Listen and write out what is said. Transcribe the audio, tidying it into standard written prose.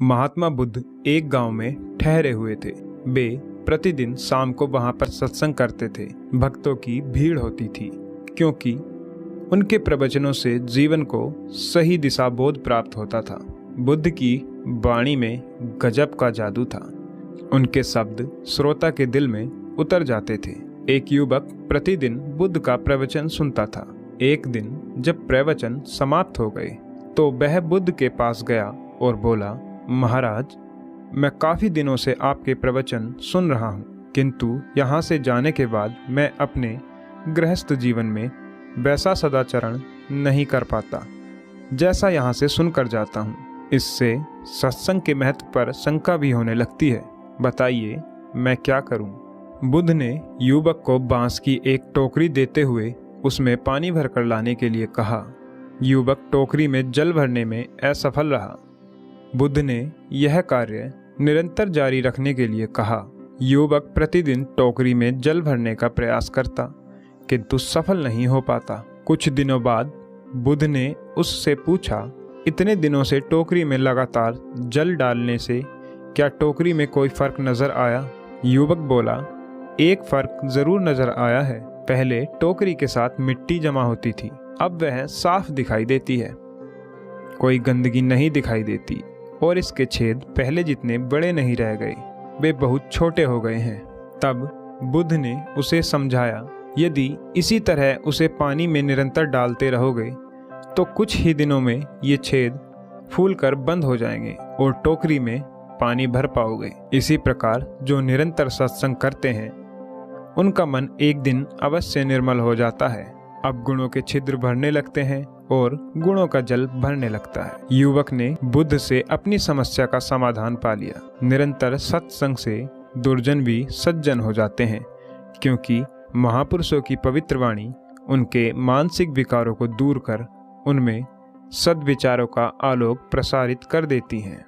महात्मा बुद्ध एक गांव में ठहरे हुए थे। वे प्रतिदिन शाम को वहां पर सत्संग करते थे। भक्तों की भीड़ होती थी क्योंकि उनके प्रवचनों से जीवन को सही दिशा बोध प्राप्त होता था। बुद्ध की वाणी में गजब का जादू था। उनके शब्द श्रोता के दिल में उतर जाते थे। एक युवक प्रतिदिन बुद्ध का प्रवचन सुनता था। एक दिन जब प्रवचन समाप्त हो गए तो वह बुद्ध के पास गया और बोला, महाराज, मैं काफ़ी दिनों से आपके प्रवचन सुन रहा हूँ, किंतु यहाँ से जाने के बाद मैं अपने गृहस्थ जीवन में वैसा सदाचरण नहीं कर पाता जैसा यहाँ से सुनकर जाता हूँ। इससे सत्संग के महत्व पर शंका भी होने लगती है। बताइए मैं क्या करूँ? बुद्ध ने युवक को बांस की एक टोकरी देते हुए उसमें पानी भरकर लाने के लिए कहा। युवक टोकरी में जल भरने में असफल रहा। बुद्ध ने यह कार्य निरंतर जारी रखने के लिए कहा। युवक प्रतिदिन टोकरी में जल भरने का प्रयास करता, किंतु सफल नहीं हो पाता। कुछ दिनों बाद बुद्ध ने उससे पूछा, इतने दिनों से टोकरी में लगातार जल डालने से क्या टोकरी में कोई फर्क नजर आया? युवक बोला, एक फर्क जरूर नजर आया है। पहले टोकरी के साथ मिट्टी जमा होती थी, अब वह साफ दिखाई देती है। कोई गंदगी नहीं दिखाई देती और इसके छेद पहले जितने बड़े नहीं रह गए, वे बहुत छोटे हो गए हैं। तब बुद्ध ने उसे समझाया, यदि इसी तरह उसे पानी में निरंतर डालते रहोगे तो कुछ ही दिनों में ये छेद फूलकर बंद हो जाएंगे और टोकरी में पानी भर पाओगे। इसी प्रकार जो निरंतर सत्संग करते हैं उनका मन एक दिन अवश्य निर्मल हो जाता है। अब गुणों के छिद्र भरने लगते हैं और गुणों का जल भरने लगता है। युवक ने बुद्ध से अपनी समस्या का समाधान पा लिया। निरंतर सत्संग से दुर्जन भी सज्जन हो जाते हैं, क्योंकि महापुरुषों की पवित्र वाणी उनके मानसिक विकारों को दूर कर उनमें सद्विचारों का आलोक प्रसारित कर देती हैं।